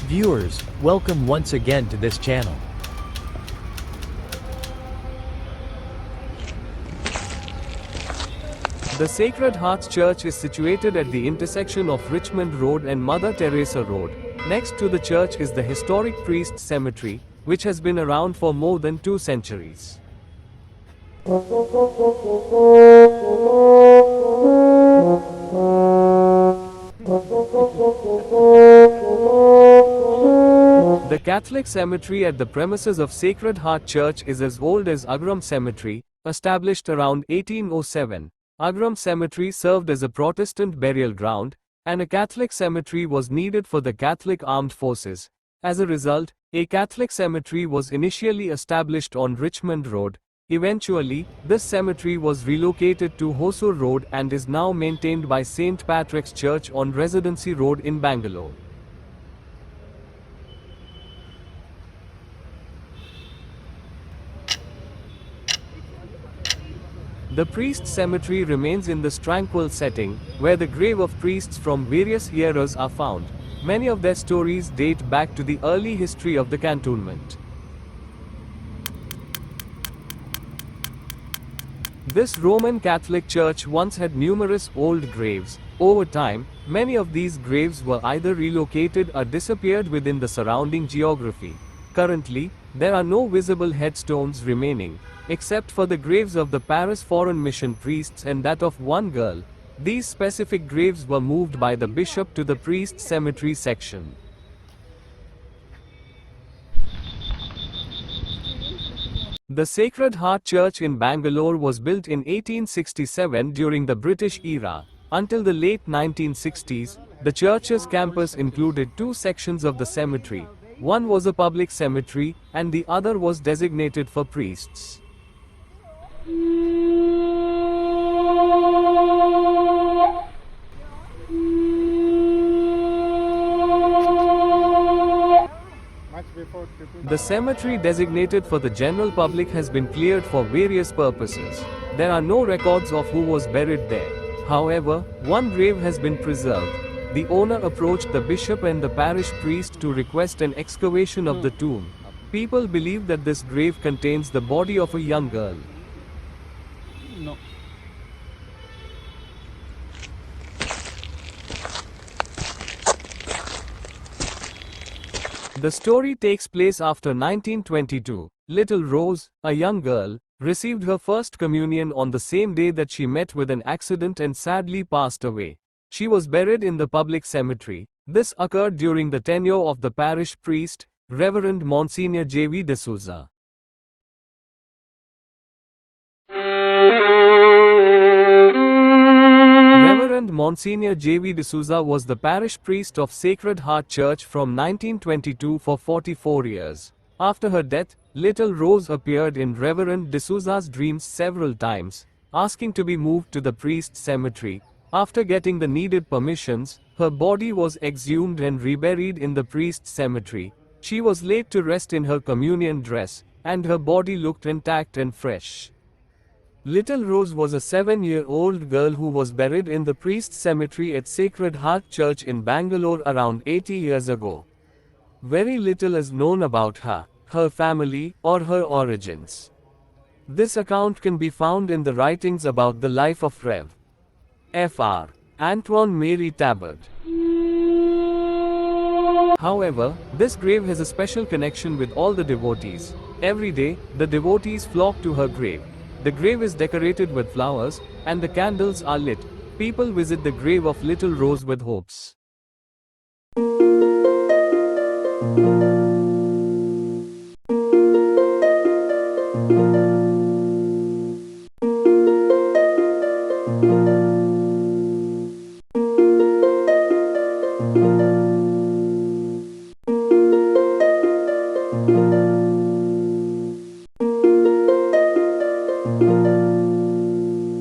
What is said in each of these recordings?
Viewers, welcome once again to this channel. The Sacred Heart Church is situated at the intersection of Richmond Road and Mother Teresa Road. Next to the church is the historic Priest Cemetery, which has been around for more than 2 centuries. The Catholic cemetery at the premises of Sacred Heart Church is as old as Agram Cemetery, established around 1807. Agram Cemetery served as a Protestant burial ground, and a Catholic cemetery was needed for the Catholic armed forces. As a result, a Catholic cemetery was initially established on Richmond Road. Eventually, this cemetery was relocated to Hosur Road and is now maintained by StPatrick'sChurch on Residency Road in Bangalore. The priest cemetery remains in this tranquil setting, where the grave of priests from various eras are found. Many of their stories date back to the early history of the Cantonment. This Roman Catholic church once had numerous old graves. Over time, many of these graves were either relocated or disappeared within the surrounding geography. Currently, there are no visible headstones remaining, except for the graves of the Paris Foreign Mission priests and that of one girl. These specific graves were moved by the bishop to the priest cemetery section. The Sacred Heart Church in Bangalore was built in 1867 during the British era. Until the late 1960s, the church's campus included 2 sections of the cemetery. One was a public cemetery, and the other was designated for priests. The cemetery designated for the general public has been cleared for various purposes. There are no records of who was buried there. However, one grave has been preserved. The owner approached the bishop and the parish priest to request an excavation of the tomb. People believe that this grave contains the body of a young girl. No. The story takes place after 1922. Little Rose, a young girl, received her first communion on the same day that she met with an accident and sadly passed away. She was buried in the public cemetery. This occurred during the tenure of the parish priest, Reverend Monsignor J.V. D'Souza. Reverend Monsignor J.V. D'Souza was the parish priest of Sacred Heart Church from 1922 for 44 years. After her death, Little Rose appeared in Reverend D'Souza's dreams several times, asking to be moved to the priest cemetery. After getting the needed permissions, her body was exhumed and reburied in the priest cemetery. She was laid to rest in her communion dress, and her body looked intact and fresh. Little Rose was a 7-year-old girl who was buried in the priest cemetery at Sacred Heart Church in Bangalore around 80 years ago. Very little is known about her, her family, or her origins. This account can be found in the writings about the life of Rev. Fr. Antoine Mary Tabard. However, this grave has a special connection with all the devotees. Every day, the devotees flock to her grave. The grave is decorated with flowers, and the candles are lit. People visit the grave of Little Rose with hopes.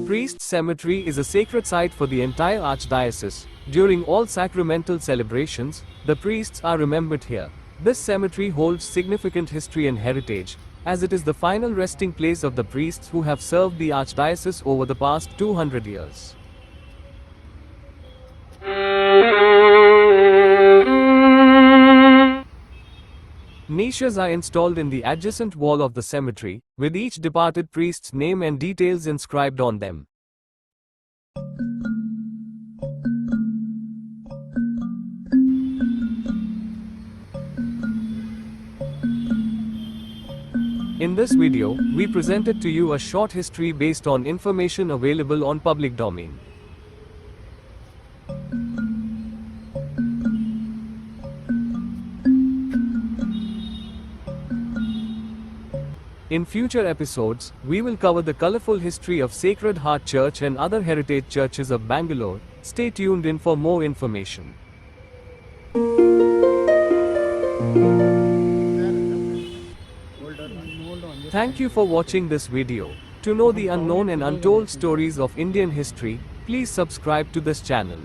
Priest Cemetery is a sacred site for the entire Archdiocese. During all sacramental celebrations, the priests are remembered here. This cemetery holds significant history and heritage, as it is the final resting place of the priests who have served the Archdiocese over the past 200 years. Niches are installed in the adjacent wall of the cemetery, with each departed priest's name and details inscribed on them. In this video, we presented to you a short history based on information available on public domain. In future episodes, we will cover the colorful history of Sacred Heart Church and other heritage churches of Bangalore. Stay tuned in for more information. Thank you for watching this video. To know the unknown and untold stories of Indian history, please subscribe to this channel.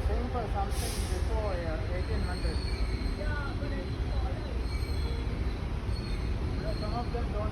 Same for something before 1800. Some of them don't